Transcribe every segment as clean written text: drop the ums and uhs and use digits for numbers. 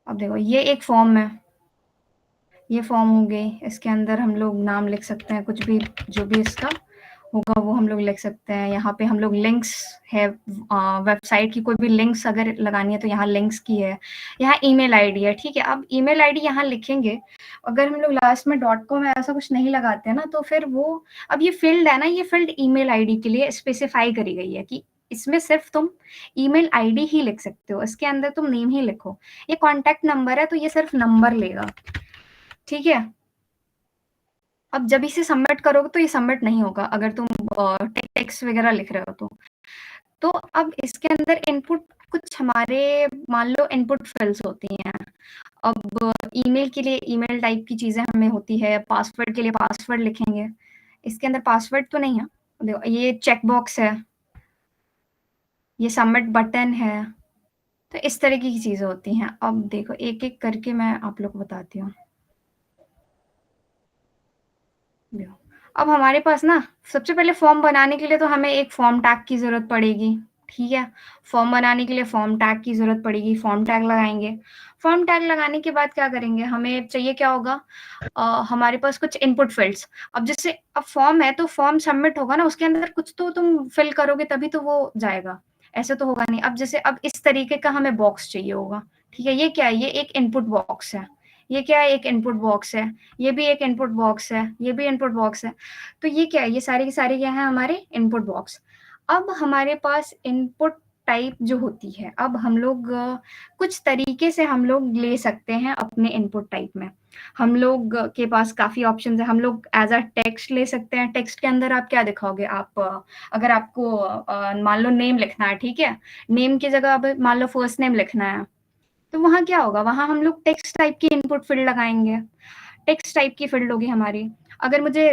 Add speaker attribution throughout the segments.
Speaker 1: अब देखो ये एक फॉर्म है, ये फॉर्म हो गई, इसके अंदर हम लोग नाम लिख सकते हैं, कुछ भी जो भी इसका होगा वो हम लोग लिख सकते हैं। यहाँ पे हम लोग लिंक्स है, वेबसाइट की कोई भी लिंक्स अगर लगानी है तो यहाँ लिंक्स की है, यहाँ ईमेल आईडी है, ठीक है। अब ईमेल आईडी यहाँ लिखेंगे, अगर हम लोग लास्ट में .com ऐसा कुछ नहीं लगाते हैं ना, तो फिर वो, अब ये फील्ड है ना, ये फील्ड ईमेल आईडी के लिए स्पेसिफाई करी गई है कि इसमें सिर्फ तुम ईमेल आईडी ही लिख सकते हो, इसके अंदर तुम नेम ही लिखो। ये कॉन्टैक्ट नंबर है तो ये सिर्फ नंबर लेगा, ठीक है। अब जब इसे सबमिट करोगे तो ये सबमिट नहीं होगा अगर तुम टेक्स्ट वगैरह लिख रहे हो तो अब इसके अंदर इनपुट कुछ हमारे मान लो इनपुट फिल्स होती हैं। अब ईमेल के लिए ईमेल टाइप की चीजें हमें होती है, पासवर्ड के लिए पासवर्ड लिखेंगे, इसके अंदर पासवर्ड तो नहीं है। देखो ये चेक बॉक्स है, ये सबमिट बटन है, तो इस तरह की चीजें होती हैं। अब देखो एक एक करके मैं आप लोग को बताती हूँ। अब हमारे पास ना सबसे पहले फॉर्म बनाने के लिए तो हमें एक फॉर्म टैग की ज़रूरत पड़ेगी, ठीक है। फॉर्म बनाने के लिए फॉर्म टैग की ज़रूरत पड़ेगी, फॉर्म टैग लगाएँगे। फॉर्म टैग लगाने के बाद क्या करेंगे, हमें चाहिए क्या होगा, हमारे पास कुछ इनपुट फ़ील्ड्स। अब जैसे अब फॉर्म है तो फॉर्म सबमिट होगा ना, उसके अंदर कुछ तो तुम फ़िल करोगे तभी तो वो जाएगा, ऐसे तो होगा नहीं। अब जैसे अब इस तरीके का हमें बॉक्स चाहिए होगा, ठीक है। ये क्या है, ये एक इनपुट बॉक्स है। ये क्या है, एक इनपुट बॉक्स है, ये भी एक इनपुट बॉक्स है, ये भी इनपुट बॉक्स है। तो ये क्या है, ये सारे के सारे क्या है हमारे इनपुट बॉक्स। अब हमारे पास इनपुट टाइप जो होती है, अब हम लोग कुछ तरीके से हम लोग ले सकते हैं अपने इनपुट टाइप में। हम लोग के पास काफ़ी ऑप्शंस है, हम लोग एज़ अ टेक्स्ट ले सकते हैं। टेक्स्ट के अंदर आप क्या दिखाओगे, आप अगर आपको मान लो नेम लिखना है, ठीक है। नेम की जगह अब मान लो फर्स्ट नेम लिखना है, तो वहाँ क्या होगा, वहाँ हम लोग टेक्स्ट टाइप की इनपुट फील्ड लगाएँगे। टेक्स्ट टाइप की फील्ड होगी हमारी। अगर मुझे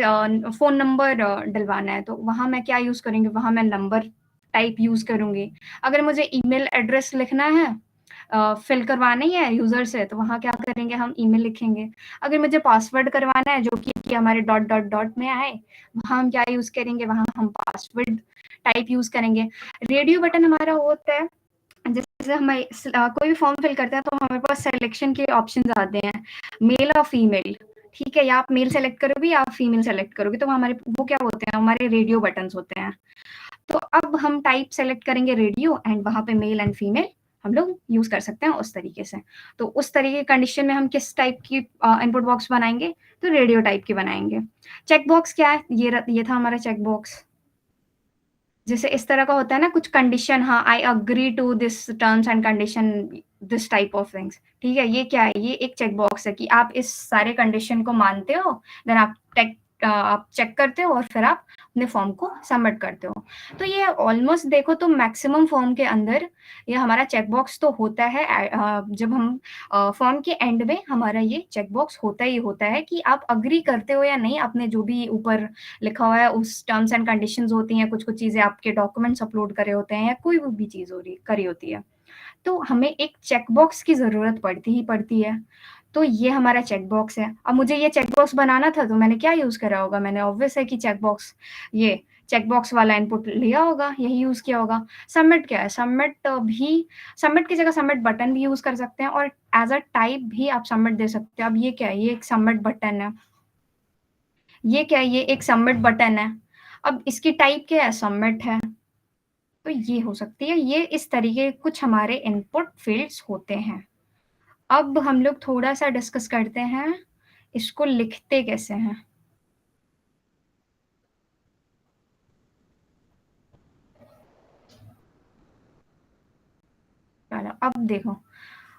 Speaker 1: फ़ोन नंबर डलवाना है तो वहाँ मैं क्या यूज़ करूँगी, वहाँ मैं नंबर टाइप यूज़ करूँगी। अगर मुझे ईमेल एड्रेस लिखना है, फ़िल करवानी है यूज़र से, तो वहाँ क्या करेंगे, हम ईमेल लिखेंगे। अगर मुझे पासवर्ड करवाना है जो कि हमारे डॉट, डॉट, डॉट में आए, वहाँ हम क्या यूज़ करेंगे, वहाँ हम पासवर्ड टाइप यूज़ करेंगे। रेडियो बटन हमारा होता है, जैसे हम कोई भी फॉर्म फिल करते हैं तो हमारे पास सिलेक्शन के ऑप्शंस आते हैं, मेल और फीमेल, ठीक है। या आप मेल सेलेक्ट करोगे या आप फीमेल सेलेक्ट करोगे, तो हमारे वो क्या होते हैं, हमारे रेडियो बटन्स होते हैं। तो अब हम टाइप सेलेक्ट करेंगे रेडियो, एंड वहाँ पे मेल एंड फीमेल हम लोग यूज़ कर सकते हैं उस तरीके से। तो उस तरीके की कंडीशन में हम किस टाइप की इनपुट बॉक्स बनाएँगे, तो रेडियो टाइप की बनाएँगे। चेक बॉक्स क्या है, ये था हमारा चेक बॉक्स। जैसे इस तरह का होता है ना कुछ कंडीशन, हाँ, I agree to this terms and condition, this type of things, ठीक है। ये क्या है, ये एक चेक बॉक्स है कि आप इस सारे कंडीशन को मानते हो, देन आप चेक करते हो और फिर आप अपने फॉर्म को सबमिट करते हो। तो ये ऑलमोस्ट देखो तो मैक्सिमम फॉर्म के अंदर ये हमारा चेक बॉक्स तो होता है। जब हम फॉर्म के एंड में हमारा ये चेक बॉक्स होता ही होता है कि आप एग्री करते हो या नहीं, आपने जो भी ऊपर लिखा हुआ है उस टर्म्स एंड कंडीशंस होती हैं, कुछ-कुछ चीज़ें आपके डॉक्यूमेंट्स अपलोड करे होते हैं या कोई भी चीज़ हो रही करी होती है। तो हमें एक चेक बॉक्स की ज़रूरत पड़ती ही पड़ती है। तो ये हमारा चेक बॉक्स है। अब मुझे ये चेक बॉक्स बनाना था तो मैंने क्या यूज़ करा होगा, मैंने ऑब्वियस है कि चेक बॉक्स, ये चेक बॉक्स वाला इनपुट लिया होगा, यही यूज़ किया होगा। सबमिट क्या है, सबमिट की जगह सबमिट बटन भी यूज़ कर सकते हैं और एज़ अ टाइप भी आप सबमिट दे सकते हो। अब ये क्या है, ये एक सबमिट बटन है। ये क्या है, ये एक सबमिट बटन है। अब इसकी टाइप क्या है, सबमिट है। तो ये हो सकती है, ये इस तरीके कुछ हमारे इनपुट फील्ड्स होते हैं। अब हम लोग थोड़ा-सा डिस्कस करते हैं, इसको लिखते कैसे हैं? चलो, अब देखो,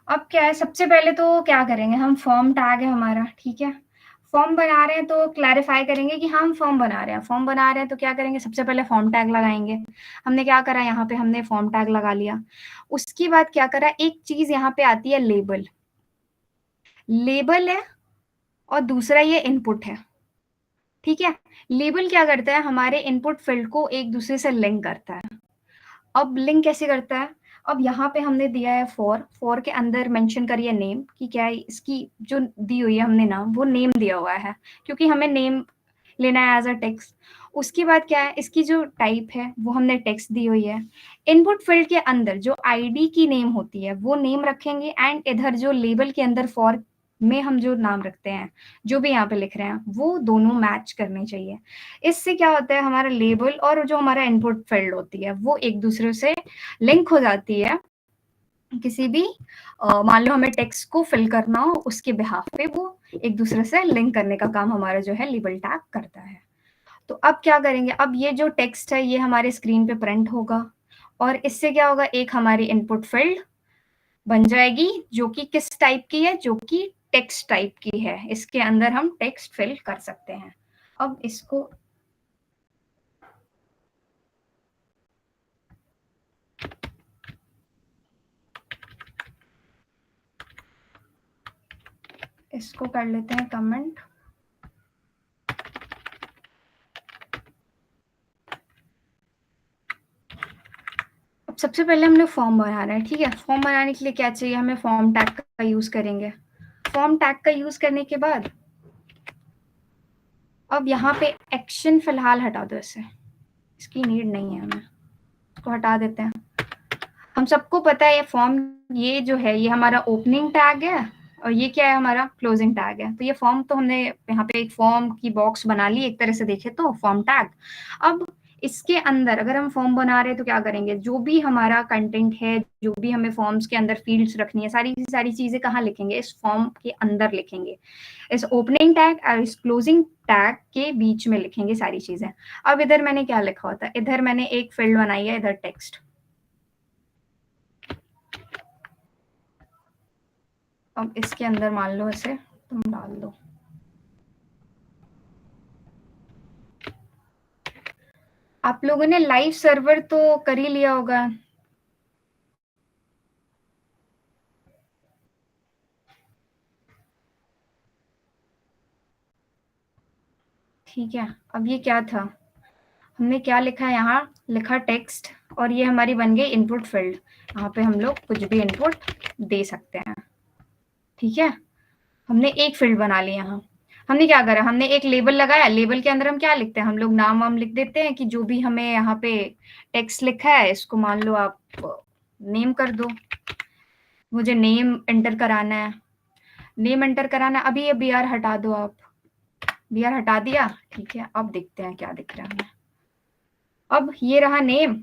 Speaker 1: अब क्या है, सबसे पहले तो क्या करेंगे हम, फॉर्म टैग है हमारा, ठीक है। फॉर्म बना रहे हैं तो क्लैरिफाई करेंगे कि हम फॉर्म बना रहे हैं। फॉर्म बना रहे हैं तो क्या करेंगे, सबसे पहले फॉर्म टैग लगाएँगे। हमने क्या करा, यहाँ पे हमने फॉर्म टैग लगा लिया। उसके बाद क्या करा, एक चीज़ यहाँ पे आती है लेबल। लेबल है और दूसरा ये इनपुट है, ठीक है। लेबल क्या करता है, हमारे इनपुट फील्ड को एक दूसरे से लिंक करता है। अब लिंक कैसे करता है, अब यहाँ पे हमने दिया है फॉर के अंदर मेंशन करिए नेम कि क्या है, इसकी जो दी हुई है हमने नाम, वो नेम दिया हुआ है क्योंकि हमें नेम लेना है एज अ टेक्स्ट। उसके बाद क्या है, इसकी जो टाइप है वो हमने टेक्स्ट दी हुई है। इनपुट फील्ड के अंदर जो आईडी की नेम होती है वो नेम रखेंगे, एंड इधर जो लेबल के अंदर फॉर में हम जो नाम रखते हैं, जो भी यहाँ पे लिख रहे हैं, वो दोनों मैच करने चाहिए। इससे क्या होता है, हमारा लेबल और जो हमारा इनपुट फील्ड होती है वो एक दूसरे से लिंक हो जाती है। किसी भी मान लो हमें टेक्स्ट को फिल करना हो, उसके बिहाफ पे वो एक दूसरे से लिंक करने का काम हमारा जो है लेबल टैग करता है। तो अब क्या करेंगे, अब ये जो टेक्स्ट है ये हमारे स्क्रीन पे प्रिंट होगा, और इससे क्या होगा, एक हमारी इनपुट फील्ड बन जाएगी जो कि किस टाइप की है, जो कि टेक्स्ट टाइप की है। इसके अंदर हम टेक्स्ट फिल कर सकते हैं। अब इसको कर लेते हैं कमेंट। अब सबसे पहले हम लोग फॉर्म बना रहे हैं, ठीक है। फॉर्म बनाने के लिए क्या चाहिए, हमें फॉर्म टैग का यूज करेंगे। फॉर्म टैग का यूज करने के बाद अब यहाँ पे एक्शन फिलहाल हटा दो, इसे, इसकी नीड नहीं है हमें, इसको हटा देते हैं। हम सबको पता है ये फॉर्म, ये जो है ये हमारा ओपनिंग टैग है, और ये क्या है, हमारा क्लोजिंग टैग है। तो ये फॉर्म तो हमने यहाँ पे एक फॉर्म की बॉक्स बना ली, एक तरह से देखे तो फॉर्म टैग। अब इसके अंदर अगर हम फॉर्म बना रहे हैं तो क्या करेंगे, जो भी हमारा कंटेंट है, जो भी हमें फॉर्म्स के अंदर फील्ड्स रखनी है, सारी सारी चीजें कहाँ लिखेंगे, इस फॉर्म के अंदर लिखेंगे। इस ओपनिंग टैग और इस क्लोजिंग टैग के बीच में लिखेंगे सारी चीजें। अब इधर मैंने क्या लिखा होता है, इधर मैंने एक फील्ड बनाई है, इधर टेक्स्ट। अब इसके अंदर मान लो इसे तुम डाल दो। आप लोगों ने लाइव सर्वर तो कर ही लिया होगा। ठीक है, अब ये क्या था, हमने क्या लिखा है, यहाँ लिखा टेक्स्ट, और ये हमारी बन गई इनपुट फील्ड। यहाँ पे हम लोग कुछ भी इनपुट दे सकते हैं, ठीक है। हमने एक फील्ड बना ली यहाँ। हमने क्या करा, हमने एक लेबल लगाया, लेबल के अंदर हम क्या लिखते हैं, हम लोग नाम वाम लिख देते हैं, कि जो भी हमें यहाँ पे टेक्स्ट लिखा है इसको मान लो आप नेम कर दो। मुझे नेम एंटर कराना है, नेम एंटर कराना है। अभी ये बी आर हटा दो, आप बी आर हटा दिया, ठीक है। अब देखते हैं क्या दिख रहा है हमें। अब ये रहा नेम,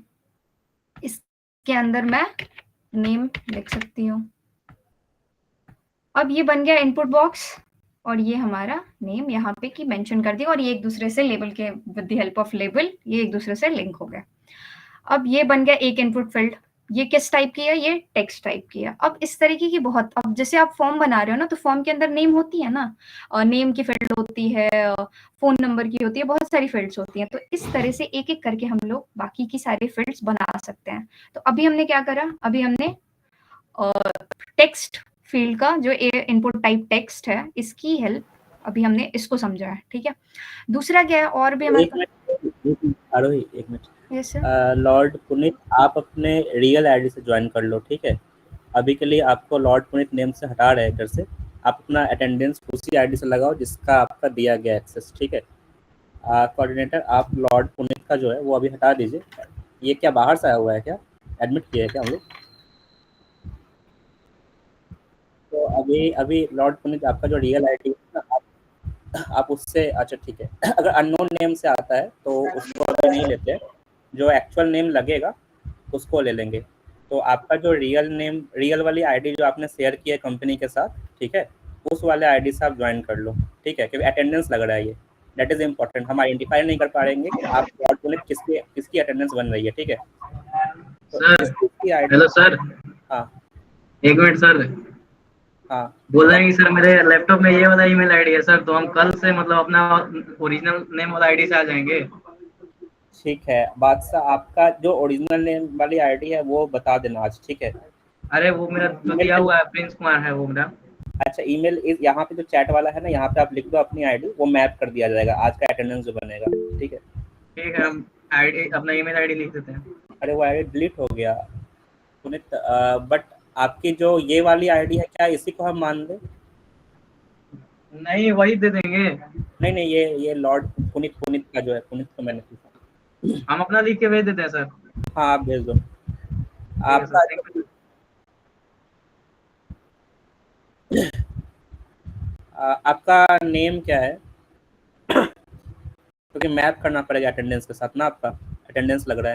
Speaker 1: इसके अंदर मैं नेम लिख सकती हूँ। अब ये बन गया इनपुट बॉक्स, और ये हमारा नेम यहाँ पे की मेंशन कर दिया, और ये एक दूसरे से लेबल के with the help of label ये एक दूसरे से लिंक हो गया। अब ये बन गया एक इनपुट फील्ड। ये किस टाइप की है, ये टेक्स्ट टाइप की है। अब इस तरीके की बहुत, अब जैसे आप फॉर्म बना रहे हो ना, तो फॉर्म के अंदर नेम होती है ना, और नेम की फील्ड होती है, फोन नंबर की होती है, बहुत सारी फील्ड्स होती हैं। तो इस तरह से एक एक करके हम लोग बाकी की सारी फील्ड्स बना सकते हैं। तो अभी हमने क्या करा, अभी हमने टेक्स्ट फील्ड का जो इनपुट टाइप टेक्स्ट है, इसकी हेल्प अभी हमने इसको समझा है, ठीक है। दूसरा क्या है, और भी हमारे
Speaker 2: आरोही एक minute,
Speaker 1: yes sir.
Speaker 2: Lord Puneet आप अपने रियल आईडी से ज्वाइन कर लो, ठीक है। अभी के लिए आपको लॉर्ड पुनीत नेम से हटा रहे हैं इधर से। आप अपना अटेंडेंस उसी आईडी से लगाओ जिसका आपका दिया गया एक्सेस, ठीक है। कोऑर्डिनेटर आप लॉर्ड पुनीत का जो है वो अभी हटा दीजिए। ये क्या बाहर से आया हुआ है क्या, एडमिट किया है क्या हम लोग? तो अभी अभी लॉर्ड पुनीत आपका जो रियल आईडी है ना, आप उससे, अच्छा ठीक है। अगर अननोन नेम से आता है तो उसको अभी नहीं लेते हैं, जो एक्चुअल नेम लगेगा उसको ले लेंगे। तो आपका जो रियल नेम, रियल वाली आईडी जो आपने शेयर की है कंपनी के साथ, ठीक है, उस वाले आईडी से आप ज्वाइन कर लो, ठीक है। क्योंकि अटेंडेंस लग रहा है ये, दैट इज इम्पोर्टेंट। हम आइडेंटिफाई नहीं कर पाएंगे कि आप लॉर्ड पुनीत किसकी किसकी अटेंडेंस बन रही है, ठीक है। तो
Speaker 3: सर,
Speaker 2: जिसकी आईडी,
Speaker 3: हेलो सर,
Speaker 2: हाँ
Speaker 3: एक मिनट सर।
Speaker 2: हाँ
Speaker 3: बोल रहे हैं कि सर मेरे लैपटॉप में ये वाला ईमेल आईडी है सर, तो हम कल से मतलब अपना ओरिजिनल नेम वाला आईडी से आ जाएंगे।
Speaker 2: ठीक है बादशाह, आपका जो ओरिजिनल नेम वाली आईडी है वो बता देना आज, ठीक है।
Speaker 3: अरे वो मेरा जो
Speaker 2: ईमेल
Speaker 3: दिया
Speaker 2: पे,
Speaker 3: हुआ है प्रिंस कुमार है वो मेरा।
Speaker 2: अच्छा ईमेल इस यहाँ पे जो चैट वाला है ना, यहाँ पे आप लिख दो अपनी आईडी, वो मैप कर दिया जाएगा आज का अटेंडेंस जो बनेगा, ठीक है।
Speaker 3: ठीक है, हम आईडी अपना ईमेल आईडी लिख देते हैं।
Speaker 2: अरे वो आईडी डिलीट हो गया पुनीत, बट आपकी जो ये वाली आईडी है क्या इसी को हम मान लें?
Speaker 3: नहीं वही दे देंगे,
Speaker 2: नहीं नहीं, ये लॉर्ड पुनीत पुनीत का जो है, पुनीत को मैंने पूछा।
Speaker 3: हम अपना लिख के भेज देते हैं सर।
Speaker 2: हाँ आप भेज दो।
Speaker 3: ठीक है सर,
Speaker 2: आपका
Speaker 3: थैंक यू।
Speaker 2: आपका नेम क्या है? क्योंकि मैप करना पड़ेगा अटेंडेंस के साथ ना, आपका अटेंडेंस लग रहा है।